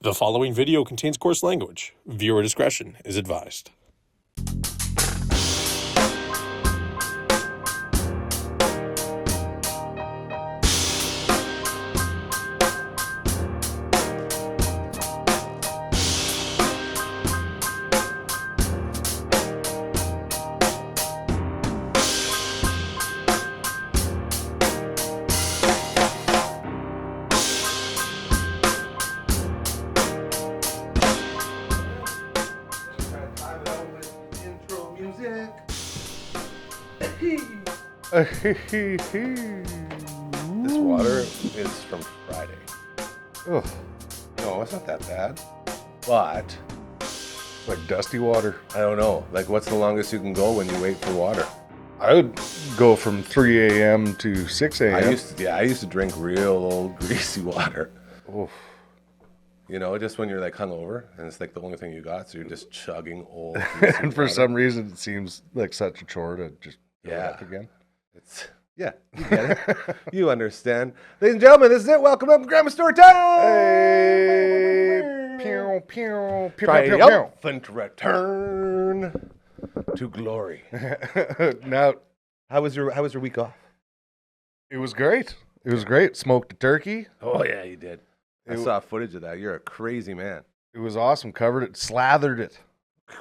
The following video contains coarse language. Viewer discretion is advised. This water is from Friday. Oh, No, it's not that bad. But, like dusty water. I don't know. Like, what's the longest you can go when you wait for water? I would go from 3 a.m. to 6 a.m. I used to drink real old greasy water. Oof. You know, just when you're like hungover and it's like the only thing you got, so you're just chugging old greasy And for water. some reason, it seems like such a chore to just fill it Yeah. up again. You get it. You understand. Ladies and gentlemen, this is it. Welcome to Uncle Gramma Story Time! Hey, pew, pew, pew, pew, pew, Triumphant return to glory. pew. Now, How was your week off? it was great. It was great. Smoked a turkey. Oh yeah, you did. I It- saw footage of that. You're a crazy man. It was awesome. Covered it, slathered it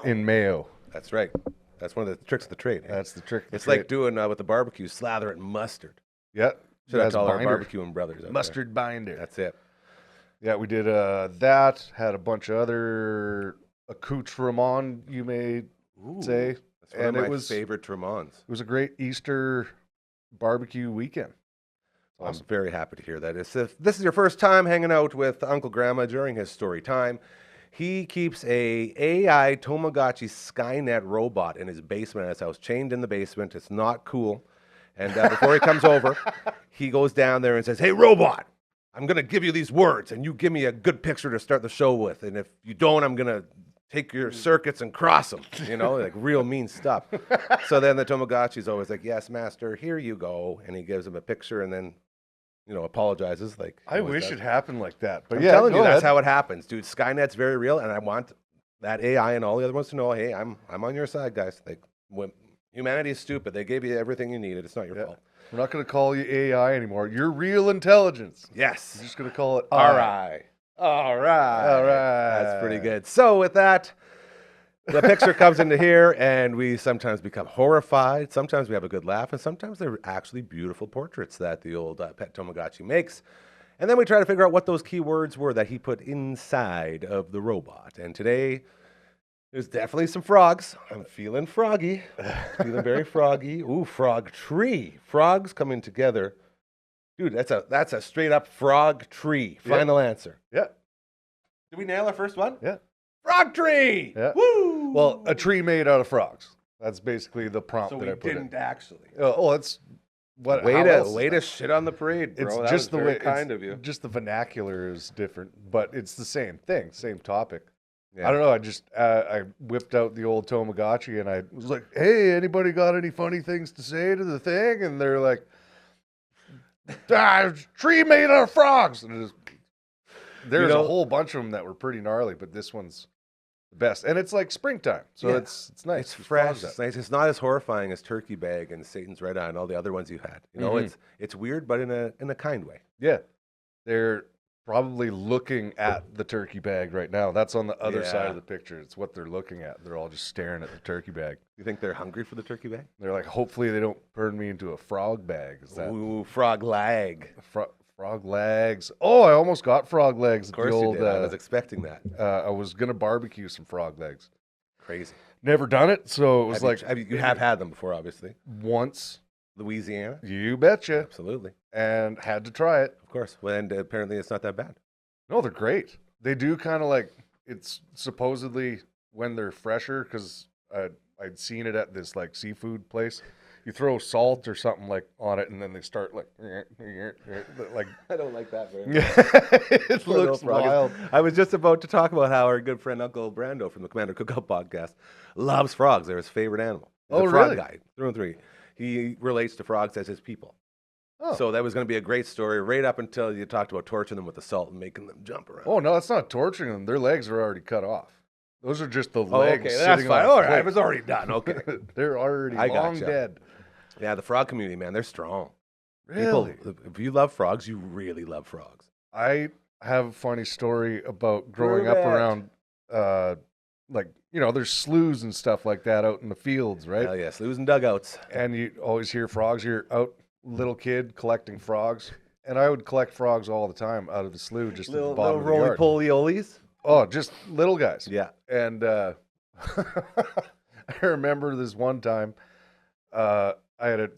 in mayo. That's right. That's one of the tricks of the trade. That's the trick. It's like doing with the barbecue, slather it in mustard. yeah, Should have has told our binder. barbecuing brothers. out there. Mustard binder. That's it. Yeah, we did that. Had a bunch of other accoutrements, you may say. That's one And of it my was- favorite tremons. It was a great Easter barbecue weekend. I'm very happy to hear that. If this is your first time hanging out with Uncle Gramma during his story time, he keeps a AI Tamagotchi Skynet robot in his basement at his house, chained in the basement. It's not cool. And before he comes over, he goes down there and says, "Hey, robot, I'm going to give you these words, and you give me a good picture to start the show with. And if you don't, I'm going to take your circuits and cross them." You know, like real mean stuff. So then the Tamagotchi's always like, "Yes, master, here you go." And he gives him a picture and then, you know, apologizes. Like I he always wish does. it happened like that. But I'm yeah, telling you, go that's ahead. how it happens, dude. Skynet's very real, and I want that AI and all the other ones to know, hey, I'm on your side, guys. Like, when humanity is stupid. They gave you everything you needed. It's not your Yeah. fault. We're not going to call you AI anymore. You're real intelligence. Yes. We're just going to call it All right. All right. All right. That's pretty good. So with that, the picture comes into here, and we sometimes become horrified. Sometimes we have a good laugh, and sometimes they're actually beautiful portraits that the old pet Tamagotchi makes. And then we try to figure out what those key words were that he put inside of the robot. And today, there's definitely some frogs. I'm feeling froggy. Feeling very froggy. Ooh, frog tree. Frogs coming together. Dude, that's a straight up frog tree. Yeah. Final answer. Yeah. Did we nail our first one? Yeah. Frog tree. Yeah. Woo! Well, a tree made out of frogs. That's basically the prompt so that we I put didn't actually. in. Oh, that's what. Way how to else is way that? to shit on the parade, bro. It's That just was the very way. kind it's of you. Just the vernacular is different, but it's the same thing, same topic. Yeah. I don't know. I just I whipped out the old Tamagotchi and I was like, "Hey, anybody got any funny things to say to the thing?" And they're like, "Tree made out of frogs." And there's know- a whole bunch of them that were pretty gnarly, but this one's the best. And it's like springtime, so Yeah. it's nice. It's There's fresh. frogs It's out. nice. It's not as horrifying as Turkey Bag and Satan's Red Eye and all the other ones you had. You know, Mhm. it's weird, but in a kind way. Yeah, they're probably looking at the turkey bag right now. That's on the other side Yeah. of the picture. It's what they're looking at. They're all just staring at the turkey bag. You think they're hungry for the turkey bag? They're like, hopefully they don't turn me into a frog bag. Is that Ooh, frog leg. frog legs? Oh, I almost got frog legs. Of course you did. I was expecting that. I was gonna barbecue some frog legs. Crazy. Never done it, so it was like you have had them before, obviously. once. Louisiana. You betcha, Absolutely. and had to try it. Of course. Well, and apparently it's not that bad. No, they're great. They do kind of like it's supposedly when they're fresher because I'd seen it at this like seafood place. You throw salt or something like on it, and then they start like like I don't like that very it looks wild. I was just about to talk about how our good friend Uncle Brando from the Commander Cookout podcast loves frogs. They're his favorite animal. He's Oh, a frog really? guy, through and through. He relates to frogs as his people. Oh. So that was going to be a great story right up until you talked about torturing them with the salt and making them jump around. Oh, no, that's not torturing them. Their legs are already cut off. Those are just the Oh, legs. okay, that's sitting fine. on a All right, plate. it was already done. Okay. They're already I long gotcha. dead. Yeah, the frog community, man, they're strong. Really? People, if you love frogs, you really love frogs. I have a funny story about growing Prove up it. around, like, there's sloughs and stuff like that out in the fields, right? Hell yes, losing dugouts. And you always hear frogs. You're out, little kid, collecting frogs. And I would collect frogs all the time out of the slough, just at the Little bottom of the yard. roly-poly-olies. Oh, just little guys. Yeah. And I remember this one time, I had a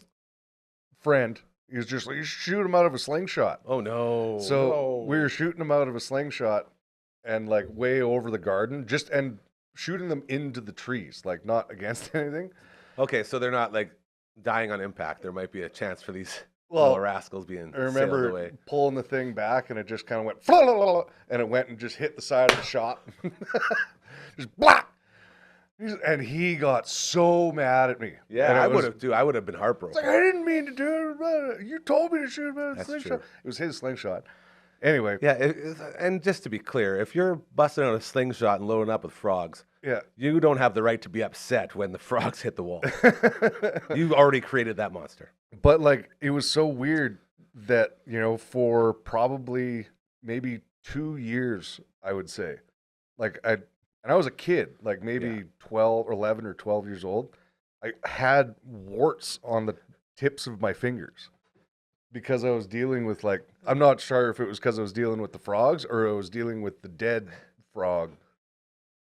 friend. He was just like, you should shoot him out of a slingshot. Oh, no. So we were shooting them out of a slingshot and like way over the garden, and shooting them into the trees, like not against anything. Okay, so they're not like dying on impact. There might be a chance for these Well, little rascals being I sailed remember away. pulling the thing back and it just kind of went, "Flah, la, la, la," and it went and just hit the side of the shop. Just blah! And he got so mad at me. Yeah, And it I was- would have too. I would have been It's heartbroken. like, I didn't mean to do it. You told me to shoot him out of a That's slingshot. true. It was his slingshot. Anyway, Yeah, and just to be clear, if you're busting out a slingshot and loading up with frogs, yeah. you don't have the right to be upset when the frogs hit the wall. You've already created that monster. But like, it was so weird that, for probably maybe 2 years, I would say, like I was a kid, like maybe 12 or 11 or 12 years old. I had warts on the tips of my fingers because I was dealing with I'm not sure if it was because I was dealing with the frogs or I was dealing with the dead frog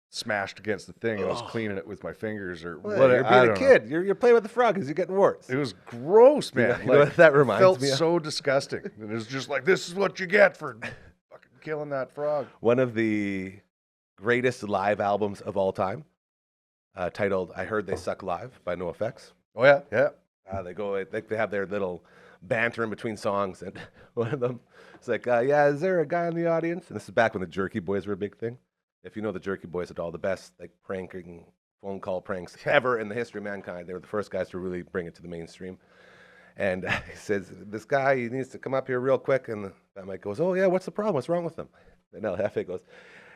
smashed against the thing. I was cleaning it with my fingers or Well, what. you're being a kid. You're playing with the frog because you're getting warts. It was gross, man. You know what that reminds felt me of? so disgusting. And it was just like, this is what you get for fucking killing that frog. One of the greatest live albums of all time, titled "I Heard They Suck Live" by NoFX. Oh yeah, yeah. They have their little banter in between songs, and one of them is like, "Yeah, is there a guy in the audience?" And this is back when the Jerky Boys were a big thing. If you know the Jerky Boys at all, the best pranking phone call pranks ever in the history of mankind. They were the first guys to really bring it to the mainstream. And he says, "This guy, he needs to come up here real quick." And that mic goes, "Oh yeah, what's the problem? What's wrong with him?" And El Jefe goes,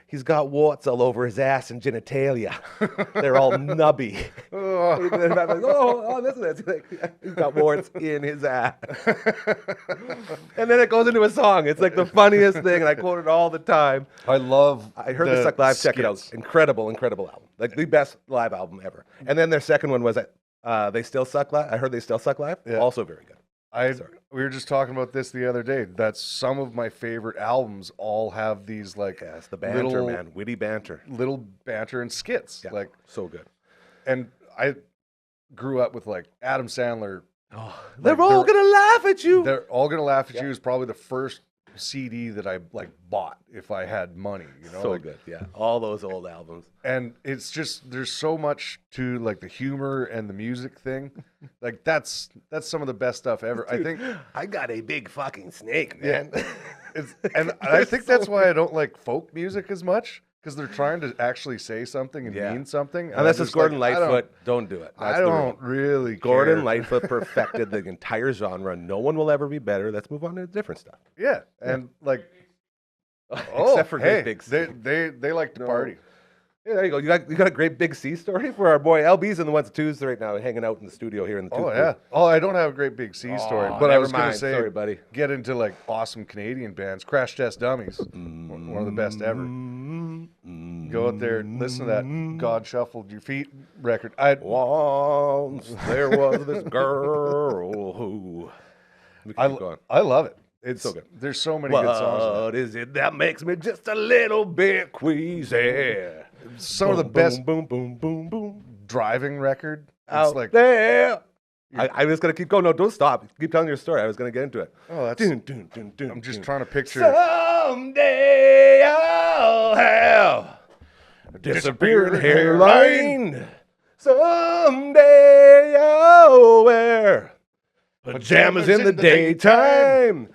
"He's got warts all over his ass and genitalia. They're all nubby." And I'm like, oh, this is it. He's got warts in his ass. And then it goes into a song. It's like the funniest thing, and I quote it all the time. I love. I heard the Suck Live. Check it out. skits. Incredible album. Like the best live album ever. And then their second one was They Still Suck Live. I heard They Still Suck Live. Yeah. Also very good. We were just talking about this the other day. That some of my favorite albums all have these Yeah, it's the banter, little, man. Witty banter. little banter and skits. Yeah, Like, so good. and I grew up with Adam Sandler. They're all gonna laugh at you. They're all gonna laugh at you. Is probably the first CD that I bought if I had money. So good. Yeah, all those old albums. And it's just there's so much to the humor and the music thing. That's some of the best stuff ever. Dude, I think I got a big fucking snake, man. and I think that's why I don't like folk music as much, because they're trying to actually say something and Yeah. mean something. And Unless I'm it's just Gordon like, Lightfoot, don't do it. That's I the don't rule. really Gordon care. Lightfoot perfected the entire genre. No one will ever be better. Let's move on to different stuff. Yeah, and Except for hey, Great Big C. they like to party. Yeah, there you go. You got a Great Big C story for our boy LB's in the ones and twos right now, hanging out in the studio here in the. Oh Tooth yeah. Oh, I don't have a Great Big C story, but I never was gonna mind. say, Sorry, buddy. get into awesome Canadian bands. Crash Test Dummies, one of the best ever. Go out there, and listen to that God Shuffled Your Feet record. Once there was this girl who. We can keep going. I love it. It's So good. There's so many good songs. on What is it that makes me just a little bit queasy? it. Some of the Boom, best boom, boom, boom, boom. driving record. It's Out there. I was gonna keep going. No, don't stop. Keep telling your story. I was gonna get into it. Oh, that's. Dun, dun, dun, dun, I'm just dun. trying to picture. Someday I'll have a disappearing hairline. Someday I'll wear pajamas in the daytime.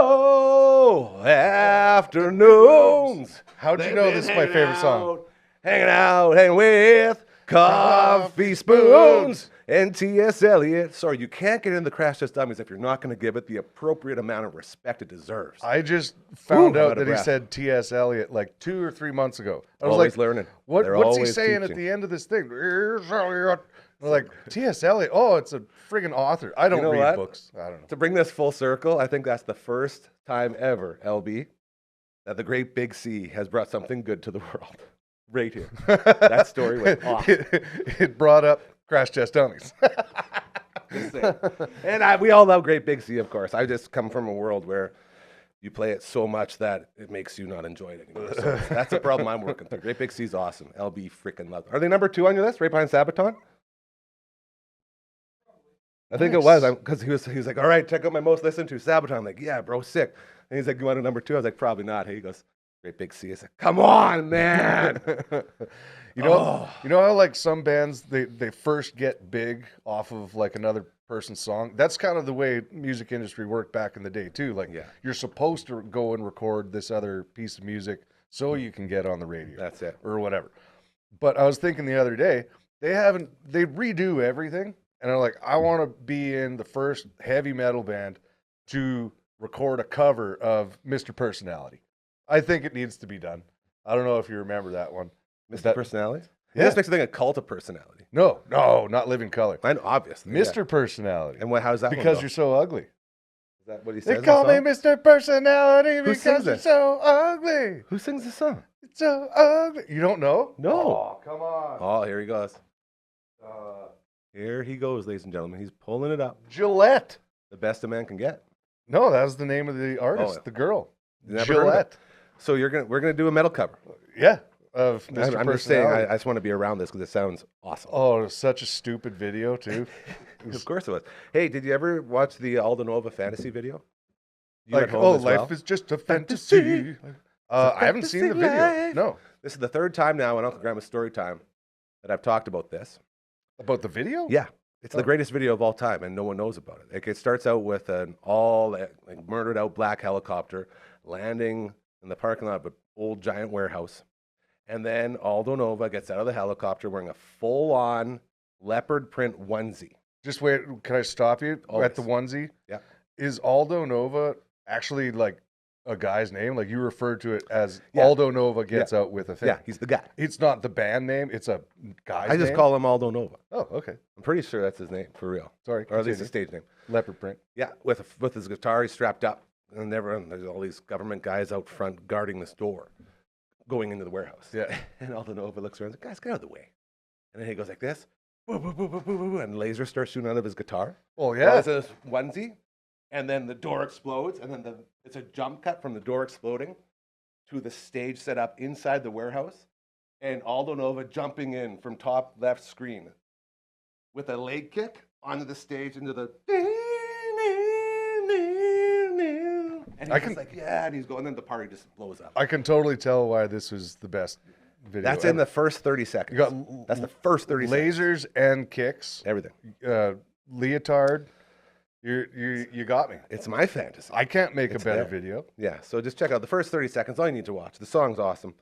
Oh, afternoons. How'd you know this is my favorite song? Hanging with Coffee Spoons and T.S. Eliot. Sorry, you can't get into the Crash Test Dummies if you're not going to give it the appropriate amount of respect it deserves. I just found I'm out out that of he breath. said T.S. Eliot like 2 or 3 months ago. I was Always like, learning. What's They're he always saying at teaching. the end of this thing? Here's Eliot. I'm like, T.S. Eliot? Oh, it's a friggin' author. I don't You know read what? books. I don't know. To bring this full circle, I think that's the first time ever, LB, that the great Big C has brought something good to the world. Right here. That story went off. It brought up Crash Test Dummies. Just saying. And we all love Great Big C, of course. I just come from a world where you play it so much that it makes you not enjoy it anymore. So that's the problem I'm working through. Great Big C's awesome. LB freaking love it. Are they number 2 on your list, right behind Sabaton? I think it was, because he was like, all right, check out my most listened to, Sabaton. I'm like, yeah, bro, sick. And he's like, you want a number 2? I was like, probably not. He goes, Great Big C. I said, come on, man. You know how like some bands they first get big off of like another person's song? That's kind of the way music industry worked back in the day too. Like you're supposed to go and record this other piece of music so you can get on the radio. That's it. Or whatever. But I was thinking the other day, they redo everything, and they're like, I want to be in the first heavy metal band to record a cover of Mr. Personality. I think it needs to be done. I don't know if you remember that one. Mr. Personality? Yeah. This makes me think of Cult of Personality. No, not Living Color. I know, obviously. Mr. Personality. And how's that one Because go? you're so ugly. Is that what he says They in the call me song? Mr. Personality Who because sings you're it? so ugly. Who sings the song? It's so ugly. You don't know? No. Oh, come on. Oh, here he goes. Here he goes, ladies and gentlemen. He's pulling it up. Gillette. The best a man can get. No, that was the name of the artist, Oh. the girl. Never heard of it. Gillette. So we're gonna do a metal cover. Yeah. Of Mr. I'm just saying, Personality. I just want to be around this because it sounds awesome. Oh, it was such a stupid video, too. Of course it was. Hey, did you ever watch the Aldo Nova fantasy video? You Like, at home oh, as life well? is just a fantasy. I haven't seen the video. life. No. This is the 3rd time now in Uncle Gramma's story time that I've talked about this. About the video? Yeah. It's Oh. the greatest video of all time, and no one knows about it. Like, it starts out with an murdered out black helicopter landing in the parking lot of an old giant warehouse. And then Aldo Nova gets out of the helicopter wearing a full-on leopard print onesie. Just wait. Can I stop you at the onesie? Yeah. Is Aldo Nova actually like a guy's name? Like you referred to it as Yeah. Aldo Nova gets out with a thing. Yeah, he's the guy. It's not the band name. It's a guy's name. I just call him Aldo Nova. Oh, okay. I'm pretty sure that's his name, for real. Sorry. Or at least continue. his stage name. Leopard print. Yeah, with his guitar, he's strapped up. And there's all these government guys out front guarding this door going into the warehouse. Yeah. And Aldo Nova looks around and says, guys, get out of the way. And then he goes like this. Boo, boo, boo, boo, boo, boo, and lasers start shooting out of his guitar. Oh, Well, yeah. it's a onesie. And then the door explodes. And then it's a jump cut from the door exploding to the stage set up inside the warehouse. And Aldo Nova jumping in from top left screen with a leg kick onto the stage into the... And he's just like, yeah, and he's going, and then the party just blows up. I can totally tell why this was the best video. That's in the first 30 seconds. You got That's the first 30 seconds. lasers and kicks. Everything. Leotard. You got me. It's my fantasy. I can't make It's a better there. video. Yeah, so just check out the first 30 seconds. All you need to watch. The song's awesome.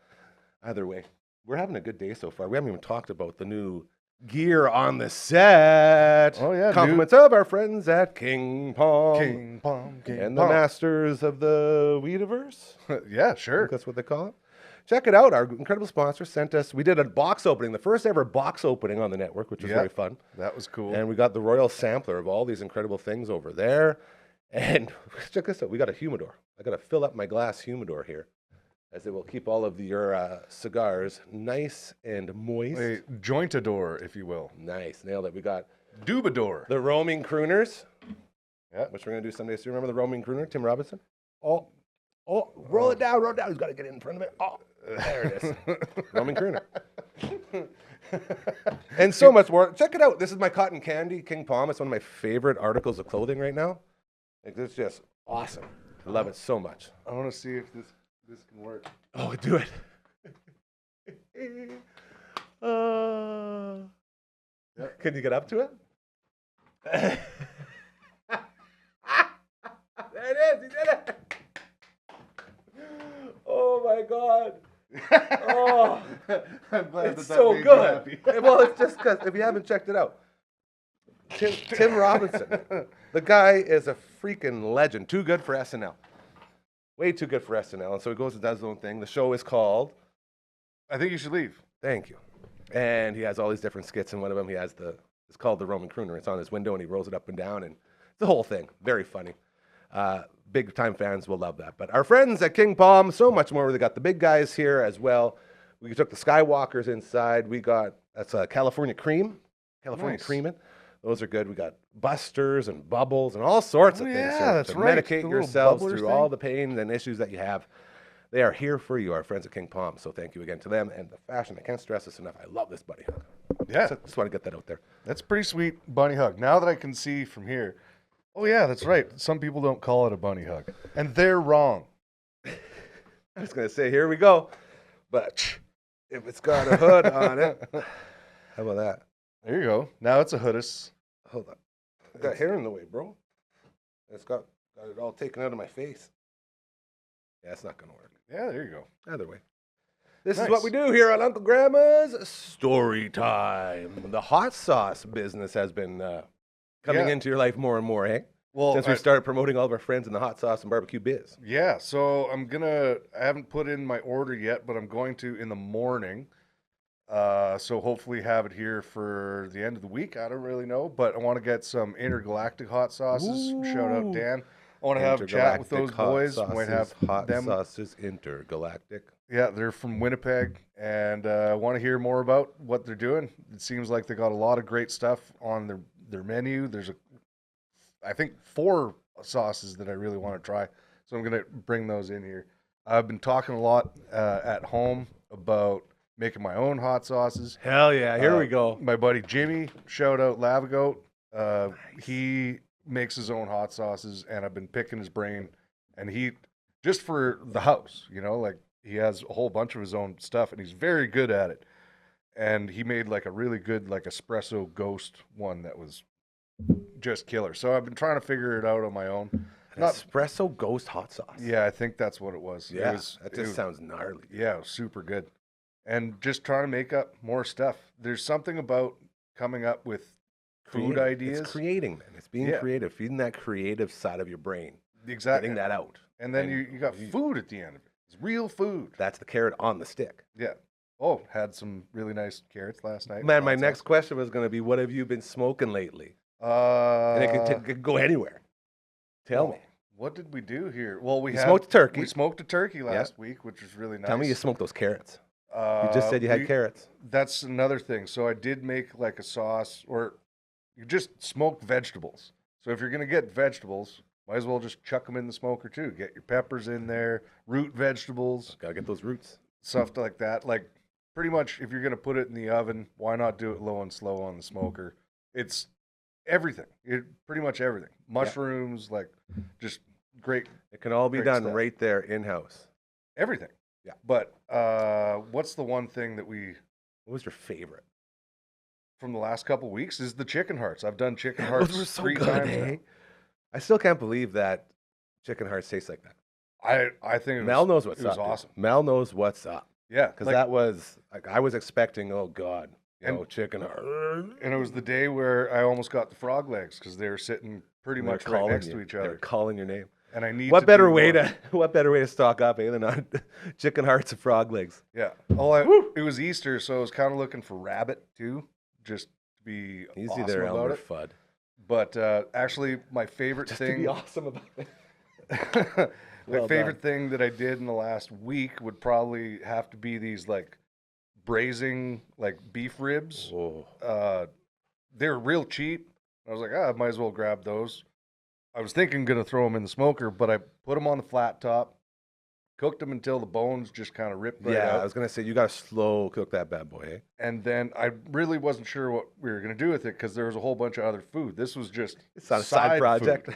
Either way, we're having a good day so far. We haven't even talked about the new gear on the set. Oh, yeah, Compliments of our friends at King Pong. King Pong, King And Pong. the masters of the Weediverse. Yeah, I think sure. that's what they call it. Check it out. Our incredible sponsor sent us, we did a box opening, the first ever box opening on the network, which was Yeah. very fun. That was cool. And we got the royal sampler of all these incredible things over there. And check this out. We got a humidor. I got to fill up my glass humidor here, as it will keep all of your cigars nice and moist. A jointador, if you will. Nice. Nailed it. We got Dubador. the roaming crooners, Yeah. which we're going to do someday. So you remember the roaming crooner, Tim Robinson? Oh, roll it down, roll it down. He's got to get in front of it. Oh, there it is. Roaming crooner. And so much more. Check it out. This is my cotton candy King Palm. It's one of my favorite articles of clothing right now. Like, it's just awesome. I love it so much. I want to see if this can work. Oh, do it. Can you get up to it? There it is. He did it. Oh, my God. Oh, I'm glad it's that so made you good. happy. Well, it's just because if you haven't checked it out, Tim Robinson, the guy is a freaking legend. Too good for SNL. Way too good for SNL. And so he goes and does his own thing. The show is called I think you should leave. Thank You. And he has all these different skits, and one of them it's called The Roman Crooner. It's on his window, and he rolls it up and down, and the whole thing. Very funny. Big time fans will love that. But our friends at King Palm, so much more. They got the big guys here as well. We took the Skywalkers inside. That's California Cream. California Nice. Creamin'. Those are good. We got Busters and Bubbles and all sorts of things. Yeah, here that's to right. medicate The little yourselves bubblers through thing. all the pain and issues that you have. They are here for you, our friends at King Palm. So thank you again to them. And the fashion, I can't stress this enough. I love this buddy hug. Yeah, So just want to get that out there. that's a pretty sweet bunny hug. Now that I can see from here, oh yeah, that's right. Some people don't call it a bunny hug, and they're wrong. I was going to say, here we go. But if it's got a hood on it, how about that? There you go. Now it's a hoodus. Hold on. I got hair in the way, bro. It's got it all taken out of my face. Yeah, it's not going to work. Yeah, there you go. Either way. This is Nice. what we do here on Uncle Gramma's Story Time. The hot sauce business has been coming Yeah. into your life more and more, eh? Well, Since we started promoting all of our friends in the hot sauce and barbecue biz. yeah, so I haven't put in my order yet, but I'm going to in the morning. So hopefully have it here for the end of the week. I don't really know, but I want to get some intergalactic hot sauces. Shout out Ooh. Dan. I want to have a chat with those Intergalactic hot boys. sauces, Might have hot them. sauces intergalactic. Yeah, they're from Winnipeg, and I want to hear more about what they're doing. It seems like they got a lot of great stuff on their menu. There's I think 4 sauces that I really want to try, so I'm gonna bring those in here. I've been talking a lot at home about making my own hot sauces. Hell yeah, here we go. My buddy Jimmy, shout out Lavagoat. He makes his own hot sauces, and I've been picking his brain. And he, just for the house, like he has a whole bunch of his own stuff, and he's very good at it. And he made like a really good like espresso ghost one that was just killer. So I've been trying to figure it out on my own. An espresso ghost hot sauce. Yeah, I think that's what it was. Yeah, It that just sounds gnarly. Yeah, it was super good. And just trying to make up more stuff. There's something about coming up with food Creating. ideas. It's creating, man. It's being Yeah. creative, feeding that creative side of your brain, Exactly. getting that out. And then And you got food at the end of it. It's real food. That's the carrot on the stick. Yeah. Oh, had some really nice carrots last night. Man, my Hot next sauce. question was going to be, what have you been smoking lately? Uh, And it could go anywhere. Tell me. What did we do here? Well, we You had smoked a turkey. We smoked a turkey last week, which was really nice. Tell me you smoked those carrots. You just said you had carrots. That's another thing. So I did make like a sauce, or you just smoked vegetables. So if you're gonna get vegetables, might as well just chuck them in the smoker too. Get your peppers in there, root vegetables, Gotta get those roots. stuff like that. Like pretty much, if you're gonna put it in the oven, why not do it low and slow on the smoker? It's everything. Pretty much everything. Mushrooms, like just great. It can all be Great done stuff. right there in-house. Everything. Yeah. But what's the one thing that What was your favorite? from the last couple weeks is the chicken hearts. I've done chicken Yeah, hearts those were so 3 good, times eh? now. I still can't believe that chicken hearts taste like that. I think it was, Mel knows what's it was up. dude. awesome. Mel knows what's up. Yeah, Because like, that was, like, I was expecting, oh, God, chicken heart. and it was the day where I almost got the frog legs because they were sitting pretty much right next to each They're other. calling your name. And I need What to better do way more. what better way to stock up than on chicken hearts and frog legs? Yeah. It was Easter, so I was kind of looking for rabbit too, just to be Easy awesome there, about Elmer it. Fudd. But actually, my favorite Just to thing. be awesome about it. My Well favorite thing that I did in the last week would probably have to be these like braising like beef ribs. Oh. They were real cheap. I was like, I might as well grab those. I was thinking gonna throw them in the smoker, but I put them on the flat top, cooked them until the bones just kind of ripped right Yeah, out. I was going to say, you got to slow cook that bad boy, eh? And then I really wasn't sure what we were gonna do with it because there was a whole bunch of other food. This was just It's not a side food. project.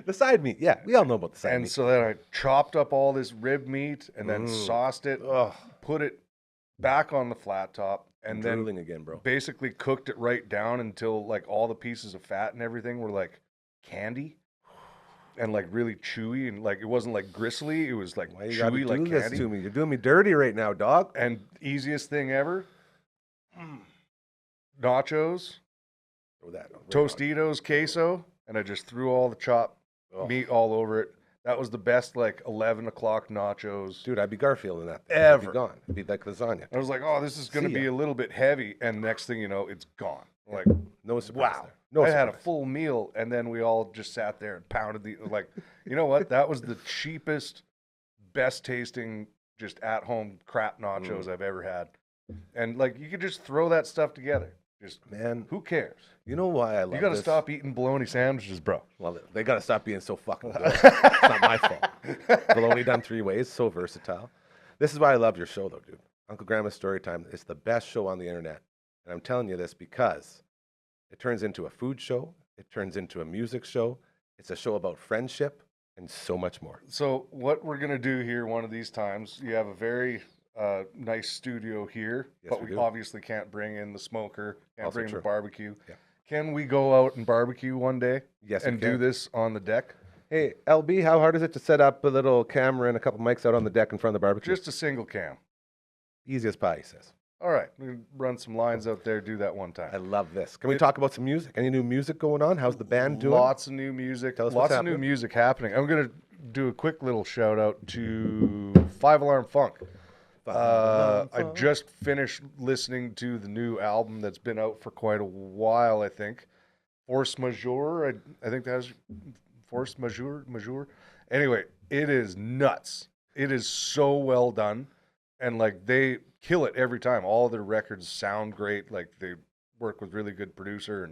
The side meat. Yeah, we all know about the side And meat. so then I chopped up all this rib meat and then sauced it, put it back on the flat top, and then drooling again, bro. basically cooked it right down until like all the pieces of fat and everything were like candy. and like really chewy, and like it wasn't like gristly. It was like Why you gotta chewy, do like this candy. to me? You're doing me dirty right now, dog. And easiest thing ever, nachos, Throw that right on. Tostitos, queso, and I just threw all the chopped Oh. meat all over it. That was the best, like 11 o'clock nachos. Dude, I'd be Garfield in that. Ever. It'd be gone. It'd be like lasagna. I was like, oh, this is going to See be ya. a little bit heavy. And next thing you know, it's gone. Like, No surprise. wow. There. No I had a surprise. full meal, and then we all just sat there and pounded the, like, you know what? That was the cheapest, best tasting, just at home crap nachos I've ever had. And like, you could just throw that stuff together. Just, Man, who cares? you know why I love You got to this? stop eating bologna sandwiches, bro. Well, they got to stop being so fucking good. It's not my fault. Bologna done 3 ways, so versatile. This is why I love your show, though, dude. Uncle Gramma's Storytime is the best show on the internet. And I'm telling you this because it turns into a food show. It turns into a music show. It's a show about friendship and so much more. So what we're going to do here one of these times, you have a very nice studio here, Yes, but we we do. obviously can't bring in the smoker, can't Also bring true. the barbecue. Yeah. Can we go out and barbecue one day Yes, and we can. do this on the deck? Hey, LB, how hard is it to set up a little camera and a couple mics out on the deck in front of the barbecue? Just a single cam. Easy as pie, he says. All right, we can run some lines out there, do that one I time. love this. Can we talk about some music? Any new music going on? How's the band doing? Lots of new music. Tell us what's Lots of new happening. music happening. I'm going to do a quick little shout out to 5 Alarm Funk. I just finished listening to the new album that's been out for quite a while, I think. Force Majeure. I think that's Force Majeure. Anyway, it is nuts. It is so well done. And like they kill it every time. All of their records sound great. Like they work with really good producer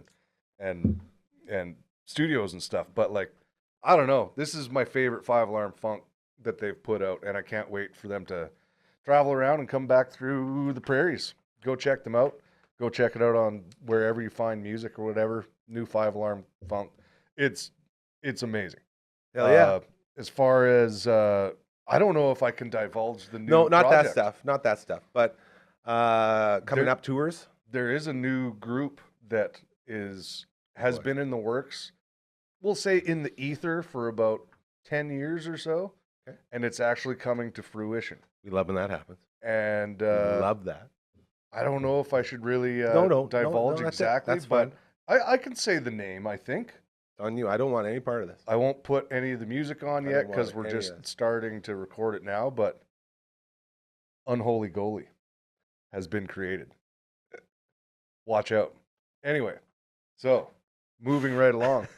and studios and stuff. But like, I don't know. This is my favorite 5 Alarm Funk that they've put out, and I can't wait for them to travel around and come back through the prairies. Go check them out. Go check it out on wherever you find music or whatever. New 5 Alarm Funk. It's amazing. Hell yeah. As far as I don't know if I can divulge the new No, not project. that stuff. Not that stuff. But coming up tours. There is a new group that has been in the works. We'll say in the ether for about 10 years or so. Okay. And it's actually coming to fruition. We love when that happens. And We love that. I don't know if I should really No, divulge that's it. exactly, That's but fine. I can say the name, I think. It's on you. I don't want any part of this. I won't put any of the music on I yet don't want because we're any just of it. starting to record it now, but Unholy Goalie has been created. Watch out. Anyway, so moving right along.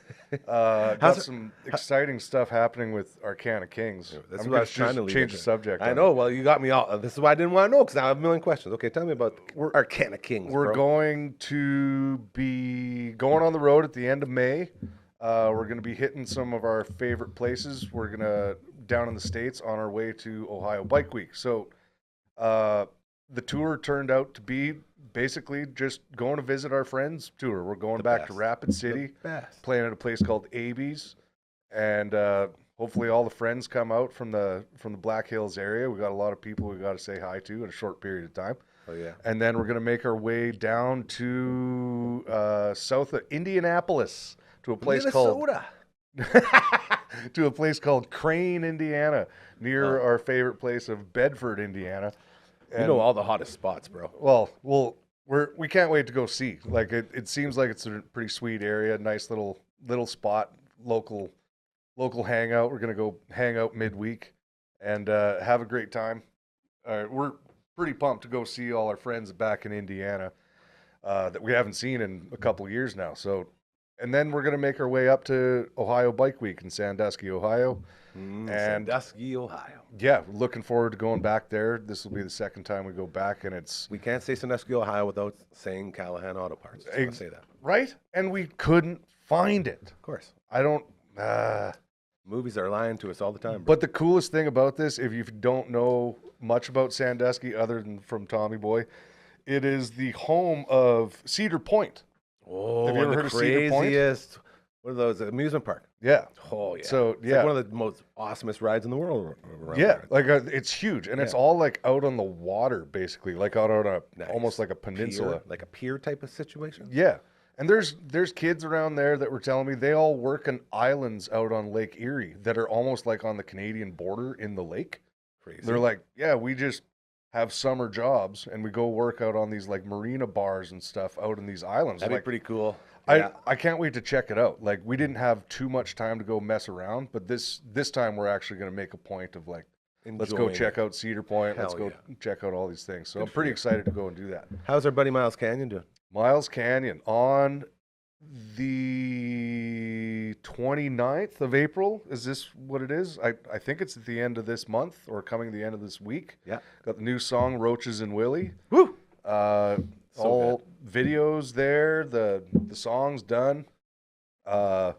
Got How's it- some exciting stuff happening with Arcana Kings. This is I'm what I gonna was trying just to lead change the into. subject. I on know. it. Well, you got me all. This is why I didn't want to know because now I have a million questions. Okay, tell me about Arcana Kings. We're bro. going to be going on the road at the end of May. We're going to be hitting some of our favorite places. We're going to down in the States on our way to Ohio Bike Week. So the tour turned out to be basically just going to visit our friends tour. We're going back to best. Rapid City, Best. playing at a place called Avi's, and hopefully all the friends come out from the Black Hills area. We got a lot of people we got to say hi to in a short period of time. Oh yeah. And then we're going to make our way down to south of Indianapolis to a place Minnesota. to a place called Crane, Indiana, near our favorite place of Bedford, Indiana. You know all the hottest spots, bro. Well, we can't wait to go see. Like it seems like it's a pretty sweet area, nice little spot, local hangout. We're gonna go hang out midweek and have a great time. We're pretty pumped to go see all our friends back in Indiana that we haven't seen in a couple of years now. So, and then we're gonna make our way up to Ohio Bike Week in Sandusky, Ohio. And Sandusky, Ohio. yeah, looking forward to going back there. This will be the second time we go back, and it's We can't say Sandusky, Ohio without saying Callahan Auto Parts. I say that. right. And we couldn't find it. Of course. I don't. Movies are lying to us all the time, bro. But the coolest thing about this, if you don't know much about Sandusky other than from Tommy Boy, it is the home of Cedar Point. Oh, Have you ever the heard of Cedar Point? craziest. What are those? Amusement park. Yeah. Oh, yeah. So, It's yeah. like one of the most awesomest rides in the world. around Yeah, there. like it's huge, and it's Yeah. all like out on the water, basically, like out on a Nice. almost like a peninsula. Pier, like a pier type of situation. Yeah, And there's kids around there that were telling me they all work in islands out on Lake Erie that are almost like on the Canadian border in the lake. Crazy. They're like, yeah, we just have summer jobs and we go work out on these like marina bars and stuff out in these islands. That'd like, be pretty cool. Yeah. I can't wait to check it out. Like we didn't have too much time to go mess around, but this time we're actually going to make a point of like, let's go Enjoying check it. out Cedar Point. Hell Let's go yeah. check out all these things. So Good I'm for pretty you. excited to go and do that. How's our buddy Miles Canyon doing? Miles Canyon on the 29th of April. Is this what it is? I think it's at the end of this month or coming the end of this week. Yeah. Got the new song Roaches and Willie. Woo! All videos there. The song's done. Our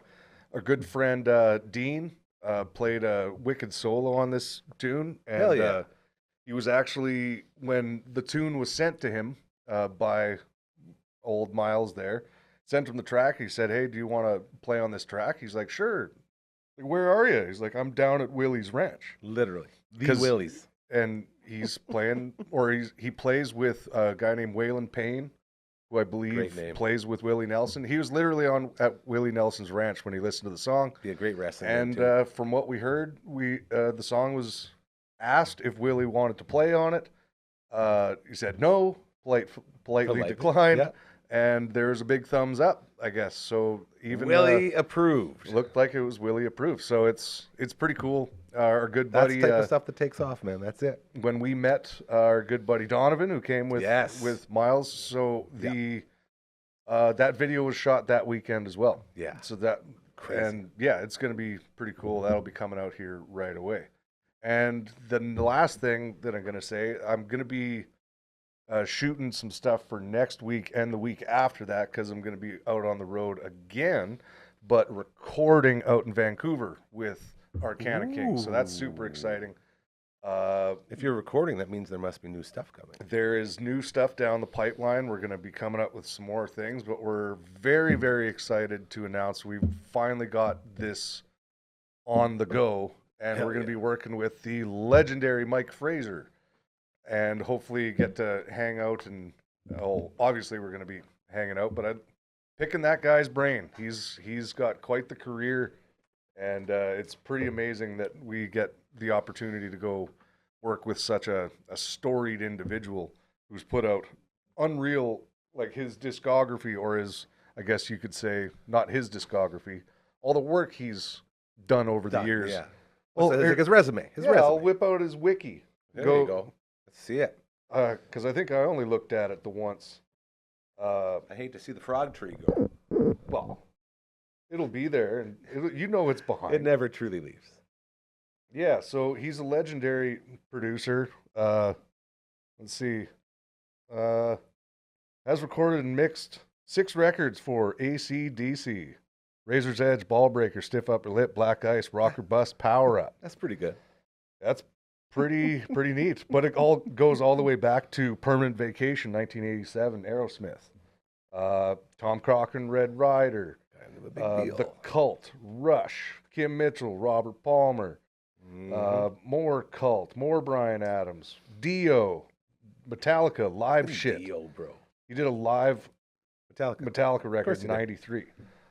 good friend Dean played a wicked solo on this tune. And, Hell yeah. he was actually, when the tune was sent to him by old Miles there, sent him the track. He said, hey, do you want to play on this track? He's like, sure. Like, where are you? He's like, I'm down at Willie's Ranch. Literally. The 'Cause- Willies. And he's playing, or he plays with a guy named Waylon Payne, who I believe Great name. plays with Willie Nelson. He was literally at Willie Nelson's ranch when he listened to the song. Be a great wrestling And name, too. from what we heard, the song was asked if Willie wanted to play on it. He said no, politely declined, yeah. and there's a big thumbs up, I guess. So even Willie approved. looked like it was Willie approved. So it's pretty cool. Our good That's buddy, the type of stuff that takes off, man. That's it. when we met our good buddy Donovan, who came with Yes. with Miles. So that video was shot that weekend as well. Yeah. So that Crazy. and yeah, it's going to be pretty cool. That'll be coming out here right away. And then the last thing that I'm going to say, I'm going to be shooting some stuff for next week and the week after that because I'm going to be out on the road again, but recording out in Vancouver with Arcana King. So that's super exciting. If you're recording, that means there must be new stuff coming. There is new stuff down the pipeline. We're going to be coming up with some more things, but we're very, very excited to announce we've finally got this on the go, and Hell we're going to yeah. be working with the legendary Mike Fraser, and hopefully get to hang out. And obviously we're going to be hanging out, but I'm picking that guy's brain. He's got quite the career, and it's pretty amazing that we get the opportunity to go work with such a storied individual who's put out unreal, like his discography, or his, I guess you could say, not his discography, all the work he's done over the years. Yeah. Well, Well, like his resume. His yeah, resume. I'll whip out his wiki. There you go. Let's see it. Because I think I only looked at it the once. I hate to see the frog tree go. Well, it'll be there, and you know it's behind. It never truly leaves. Yeah, so he's a legendary producer. Let's see. Has recorded and mixed 6 records for AC/DC, Razor's Edge, Ballbreaker, Stiff Upper Lip, Black Ice, Rocker Bust, Power Up. That's pretty good. That's pretty neat. But it all goes all the way back to Permanent Vacation, 1987, Aerosmith. Tom Cochran, Red Rider. Kind of a big deal. The Cult, Rush, Kim Mitchell, Robert Palmer. More Cult, more Bryan Adams, Dio, Metallica, live shit. Dio, bro. He did a live Metallica record course in he did. '93.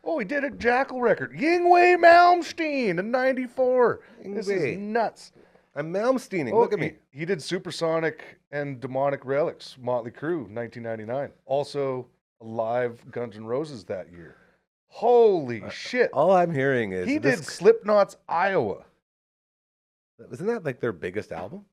Oh, he did a Jackal record. Yngwie Malmsteen in '94. This is Yngwie. nuts. I'm Malmsteening. Oh, Look at me. He did Supersonic and Demonic Relics, Motley Crue, 1999. Also, a live Guns N' Roses that year. Holy shit. All I'm hearing is He this, did Slipknot's Iowa. Isn't that like their biggest album?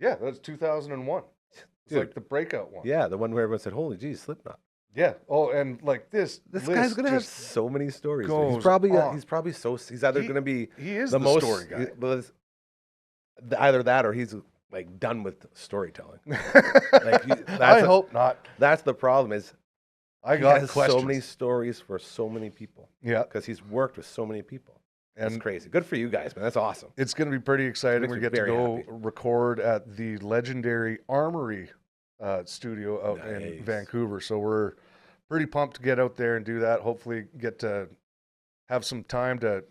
Yeah, that's 2001. It's Dude. like the breakout one. Yeah, the one where everyone said, "Holy geez, Slipknot." Yeah. Oh, and like this. This list guy's gonna have just- so many stories. goes He's probably on. he's either He- gonna be He is the the, most story guy. either that or he's like done with storytelling. Like I hope not. That's the problem. Is I he got has questions. so many stories for so many people Yeah, because he's worked with so many people. That's and crazy. Good for you guys, man. That's awesome. it's going to be pretty exciting. Makes We me get to very go happy. record at the legendary Armory studio out in Nice. Vancouver. So we're pretty pumped to get out there and do that. Hopefully, get to have some time to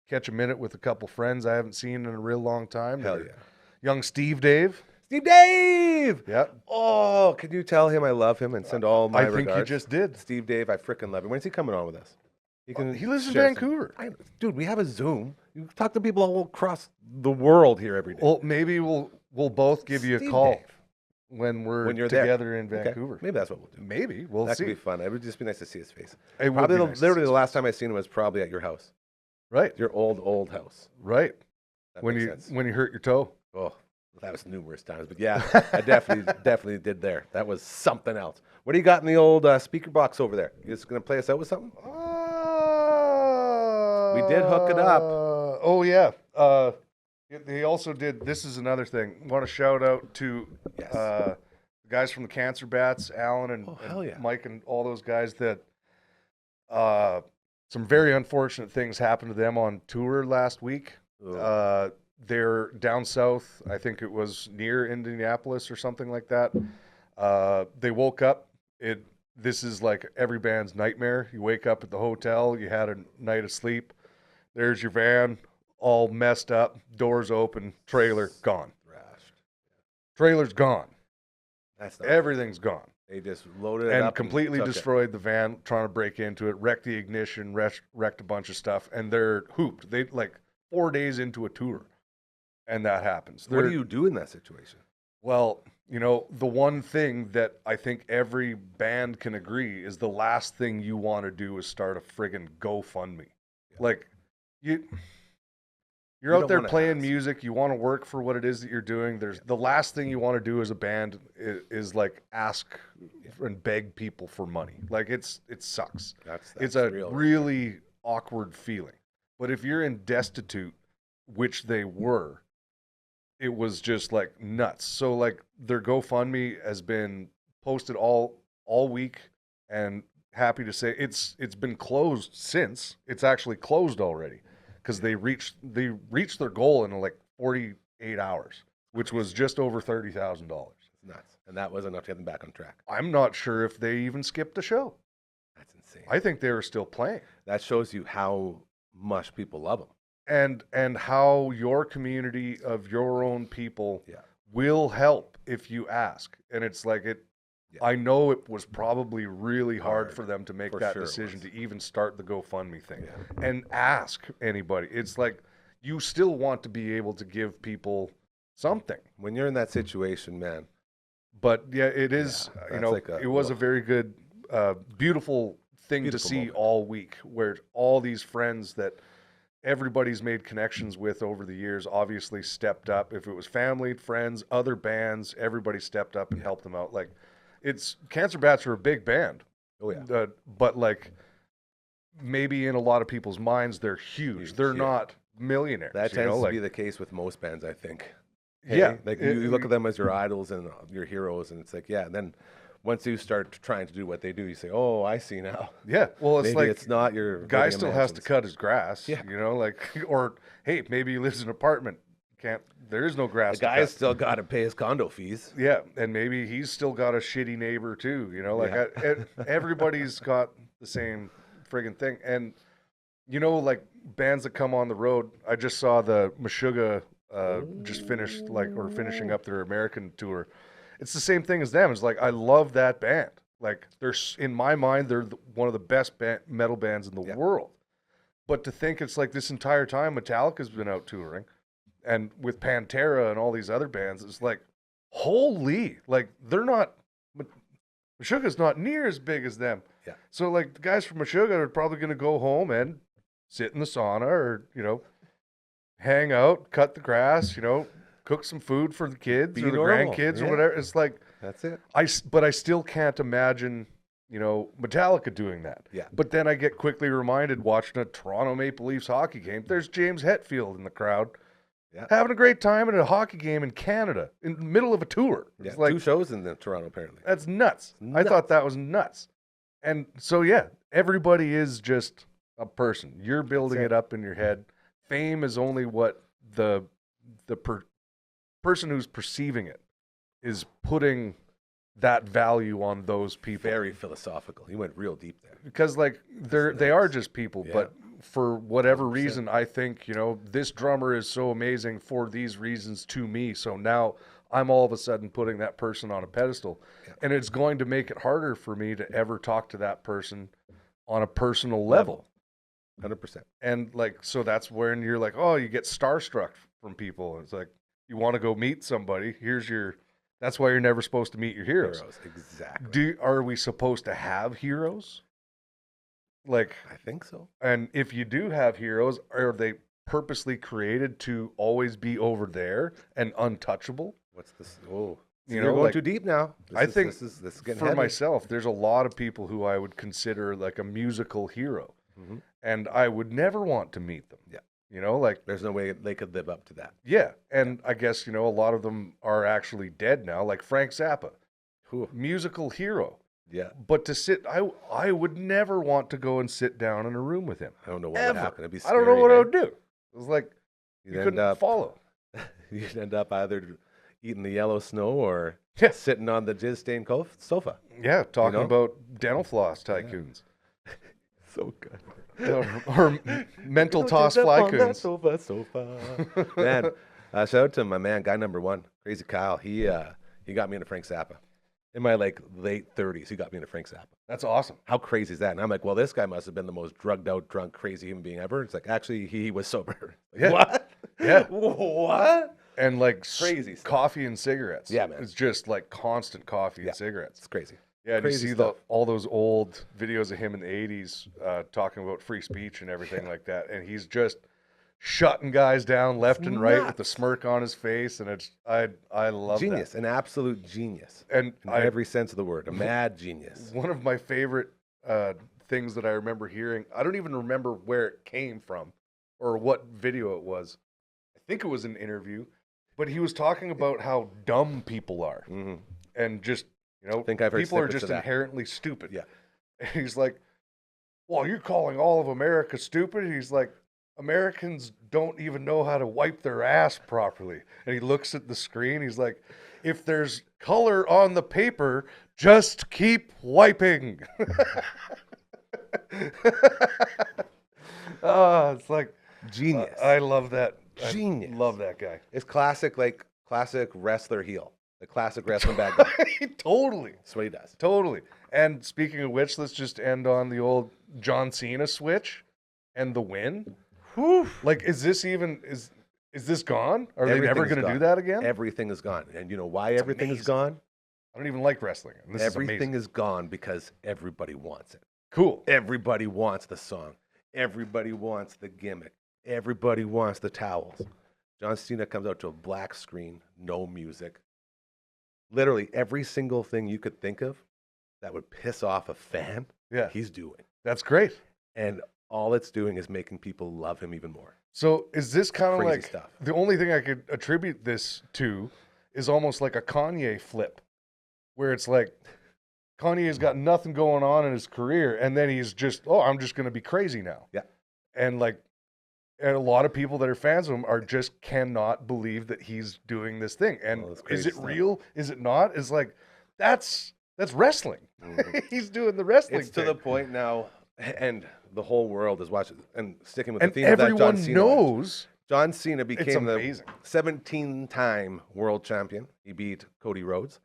catch a minute with a couple friends I haven't seen in a real long time. Hell They're yeah. Young Steve Dave. Steve Dave. Yep. Oh, can you tell him I love him and send all my I think regards? you just did. Steve Dave, I freaking love him. When's he coming on with us? He lives in share some- Vancouver. Dude, we have a Zoom. You talk to people all across the world here every day. Well, maybe we'll both give you a Steve call Dave. when we're When you're there. together in Okay, Vancouver. maybe that's what we'll do. Maybe we'll That see. could be fun. It would just be nice to see his face. It would Probably be nice to literally see the his last time I seen him was probably at your house, Right, your old house. right. That When makes you sense. when you hurt your toe. Oh, that was numerous times, but yeah, I definitely did there. That was something else. What do you got in the old speaker box over there? You just gonna play us out with something? We did hook it up. Oh yeah. They also did. This is another thing. Want to shout out to Yes. the guys from the Cancer Bats, Alan and, Oh, hell and yeah. Mike and all those guys that. Some very unfortunate things happened to them on tour last week. Ugh. They're down south. I think it was near Indianapolis or something like that. They woke up. This is like every band's nightmare. You wake up at the hotel. You had a night of sleep. There's your van, all messed up. Doors open. Trailer gone. Thrashed. Trailer's gone. That's not Everything's gone. They just loaded it And up completely took it. destroyed the van, trying to break into it, wrecked the ignition, wrecked a bunch of stuff, and they're hooped. They like 4 days into a tour, and that happens. What do They're- you do in that situation? Well, you know, the one thing that I think every band can agree is the last thing you want to do is start a friggin' GoFundMe. Yeah. Like, you're You out don't there wanna playing ask. music. You want to work for what it is that you're doing. There's the last thing you want to do as a band is like ask and beg people for money. Like it sucks. That's It's a real. really awkward feeling. But if you're in destitute, which they were, it was just like nuts. So like their GoFundMe has been posted all week, and happy to say it's been closed since. It's actually closed already because they reached their goal in like 48 hours, which was just over $30,000. It's nuts. And that was enough to get them back on track. I'm not sure if they even skipped a show. That's insane. I think they were still playing. That shows you how much people love them. And how your community of your own people Yeah. will help if you ask. And it's like Yeah. I know it was probably really hard for them to make For that sure it decision was. to even start the GoFundMe thing Yeah. and ask anybody. It's like you still want to be able to give people something. When you're in that situation, man, But yeah, it is, Yeah, you that's know, like a- it was a ugh. very good, beautiful thing to Beautiful see moment. all week, where all these friends that everybody's made connections with over the years obviously stepped up. If it was family, friends, other bands, everybody stepped up and helped them out. Like, Cancer Bats are a big band. oh yeah. But like, maybe in a lot of people's minds, they're huge. Huge, They're yeah. not millionaires. That you tends know? to Like, be the case with most bands, I think. Hey, Yeah. like you look at them as your idols and your heroes, and it's like, yeah. And then once you start trying to do what they do, you say, "Oh, I see now." yeah. Well, it's Maybe like it's not your guy living still has to mansions. cut his grass. Yeah. You know, like, or hey, maybe he lives in an apartment. There is no grass. The to guy's cut. still got to pay his condo fees. Yeah, and maybe he's still got a shitty neighbor too. You know, like Yeah. everybody's got the same friggin' thing. And you know, like bands that come on the road. I just saw the Meshuggah just finishing up their American tour. It's the same thing as them. It's like I love that band. Like in my mind, they're one of the best metal bands in the world. But to think it's like this entire time Metallica's been out touring, and with Pantera and all these other bands, it's like, holy, like they're not. Meshuggah's not near as big as them. Yeah. So like the guys from Meshuggah are probably going to go home and sit in the sauna, or hang out, cut the grass, cook some food for the kids Be or the normal, grandkids yeah. or whatever. It's like That's it. but I still can't imagine, Metallica doing that. Yeah. But then I get quickly reminded watching a Toronto Maple Leafs hockey game. There's James Hetfield in the crowd, Yeah. having a great time at a hockey game in Canada in the middle of a tour. Yeah. It's like 2 shows in Toronto, apparently. that's nuts. I Nuts. thought that was nuts. And so yeah, everybody is just a person. You're building That's it up in your head. Fame is only what the person who's perceiving it is putting that value on those people. Very philosophical. He went real deep there. Because like they are just people, Yeah. but for whatever 100%. reason, I think this drummer is so amazing for these reasons to me. So now I'm all of a sudden putting that person on a pedestal. Yeah. And it's going to make it harder for me to ever talk to that person on a personal level. 100%. And like, so that's when you're like, oh, you get starstruck from people. It's like, you want to go meet somebody. That's why you're never supposed to meet your heroes. Exactly. Are we supposed to have heroes? Like, I think so. And if you do have heroes, are they purposely created to always be over there and untouchable? What's this? Oh, you're going like, too deep now. This is getting for heavy. Myself, there's a lot of people who I would consider like a musical hero, and I would never want to meet them. Yeah. Like there's no way they could live up to that. Yeah. And I guess, a lot of them are actually dead now, like Frank Zappa, musical hero. Yeah. But to sit, I would never want to go and sit down in a room with him. I don't know what would happen. It'd be scary, I don't know what I would do. It was like, you couldn't follow. You'd end up either eating the yellow snow or sitting on the jizz-stained sofa. Yeah, talking about dental floss tycoons. Yeah. So good. Or mental toss fly coons. Sofa. Man, shout out to my man, guy number 1, Crazy Kyle. He got me into Frank Zappa. In my late 30s, he got me into Frank Zappa. That's awesome. How crazy is that? And I'm like, well, this guy must have been the most drugged out, drunk, crazy human being ever. It's like, actually, he was sober. Yeah. What? Yeah. What? And like crazy coffee and cigarettes. Yeah, man. It's just like constant coffee and cigarettes. It's crazy. Yeah, and crazy you see all those old videos of him in the 80s talking about free speech and everything like that. And he's just shutting guys down left and right with a smirk on his face. And I love genius, that. An absolute genius. And in every sense of the word, a mad genius. One of my favorite things that I remember hearing, I don't even remember where it came from or what video it was. I think it was an interview, but he was talking about how dumb people are. And just, people are just inherently stupid. Yeah. And he's like, well, you're calling all of America stupid? He's like, Americans don't even know how to wipe their ass properly. And he looks at the screen. He's like, if there's color on the paper, just keep wiping. It's like genius. I love that. Genius. I love that guy. It's classic wrestler heel. The classic wrestling bad guy. Totally. That's what he does. Totally. And speaking of which, let's just end on the old John Cena switch and the win. Whew. Like, is this gone? Are they never going to do that again? Everything is gone. And you know why everything is gone? I don't even like wrestling. And everything is gone because everybody wants it. Cool. Everybody wants the song. Everybody wants the gimmick. Everybody wants the towels. John Cena comes out to a black screen, no music. Literally every single thing you could think of that would piss off a fan, he's doing. That's great. And all it's doing is making people love him even more. So is this kind of like stuff. The only thing I could attribute this to is almost like a Kanye flip, where it's like Kanye's got nothing going on in his career, and then he's just, I'm just going to be crazy now. Yeah. And a lot of people that are fans of him just cannot believe that he's doing this thing. And is it real? Is it not? It's like, that's wrestling. He's doing the wrestling thing. It's to the point now, and the whole world is watching and sticking with the theme of that. John Cena knows. John Cena became the 17-time world champion. He beat Cody Rhodes.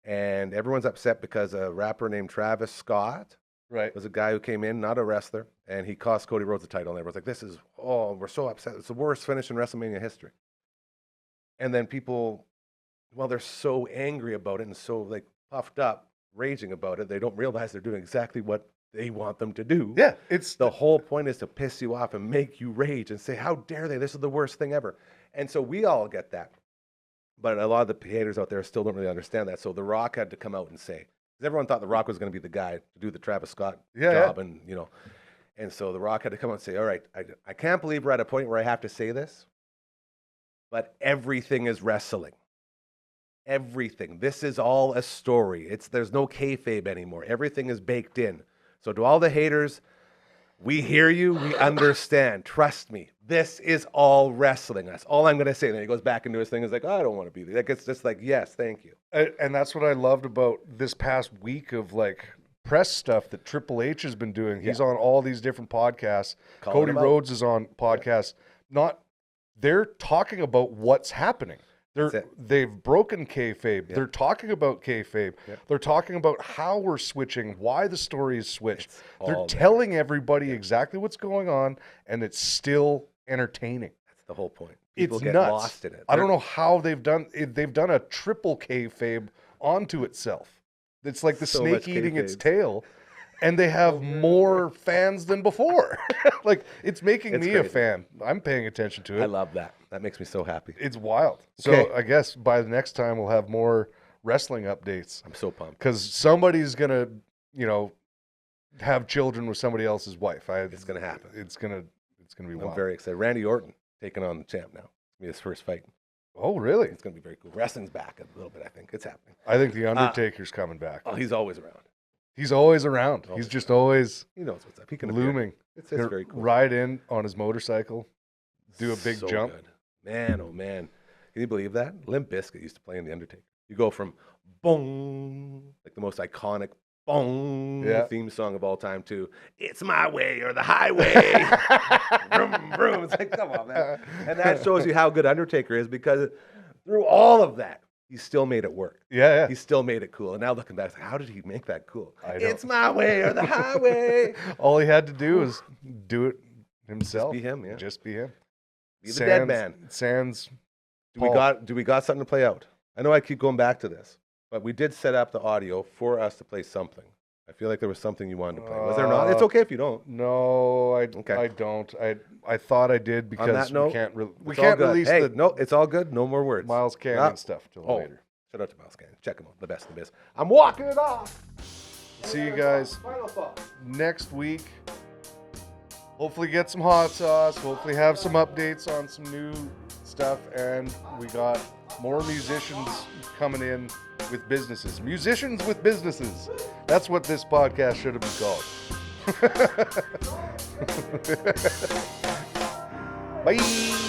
And everyone's upset because a rapper named Travis Scott was a guy who came in, not a wrestler, and he cost Cody Rhodes the title. And everyone's like, we're so upset. It's the worst finish in WrestleMania history. And then people, they're so angry about it and so puffed up, raging about it, they don't realize they're doing exactly what they want them to do. Yeah. The whole point is to piss you off and make you rage and say, how dare they? This is the worst thing ever. And so we all get that. But a lot of the haters out there still don't really understand that. So The Rock had to come out and say, because everyone thought The Rock was going to be the guy to do the Travis Scott job. And, and so The Rock had to come out and say, all right, I can't believe we're at a point where I have to say this, but everything is wrestling. Everything. This is all a story. There's no kayfabe anymore. Everything is baked in. So to all the haters, we hear you. We understand. Trust me. This is all wrestling. That's all I'm going to say. And then he goes back into his thing. He's like, I don't want to be there. It's just like, yes, thank you. And that's what I loved about this past week of press stuff that Triple H has been doing. He's on all these different podcasts. Cody Rhodes is on podcasts. They're talking about what's happening. They've broken kayfabe. Yeah. They're talking about kayfabe. Yeah. They're talking about how we're switching, why the story is switched. It's They're all telling everybody exactly what's going on, and it's still entertaining. That's the whole point. People It's get nuts. lost in it. I don't know how they've done it. They've done a triple kayfabe onto itself. It's like the So snake much eating its kayfabe. tail, and they have more fans than before. Like, it's making It's me a crazy. fan. I'm paying attention to it. I love that. That makes me so happy. It's wild. So Okay. I guess by the next time we'll have more wrestling updates, I'm so pumped. because somebody's gonna, have children with somebody else's wife. It's gonna happen. It's gonna be I'm wild. very excited. Randy Orton taking on the champ now. It's gonna be his first fight. Oh, really? It's gonna be very cool. Wrestling's back a little bit. I think it's happening. I think the Undertaker's coming back. Oh, he's always around. He's always around. Always He's just always He knows what's up. He can appear. looming. It's very cool. Ride in on his motorcycle, do a big So jump. good. Man, oh man. Can you believe that? Limp Bizkit used to play in The Undertaker. You go from boom, like the most iconic boom Yeah. theme song of all time, to It's My Way or the Highway. Vroom, vroom. It's like, come on, man. And that shows you how good Undertaker is, because through all of that, he still made it work. Yeah. He still made it cool. And now looking back, it's like, how did he make that cool? I know. It's my way or the highway. All he had to do was do it himself. Just be him, yeah. Just be him. Be the dead man. Sans. Do we got something to play out? I know I keep going back to this, but we did set up the audio for us to play something. I feel like there was something you wanted to play. Was there not? It's okay if you don't. No, I don't. I thought I did, On because that note, we can't it's all good. release Hey, the no, it's all good. No more words. Miles Canyon stuff till later. Shout out to Miles Canyon. Check him out. The best in the biz. I'm walking it off. See you guys Final thought. next week. Hopefully get some hot sauce. Hopefully have some updates on some new stuff. And we got more musicians coming in with businesses. Musicians with businesses. That's what this podcast should have been called. Bye.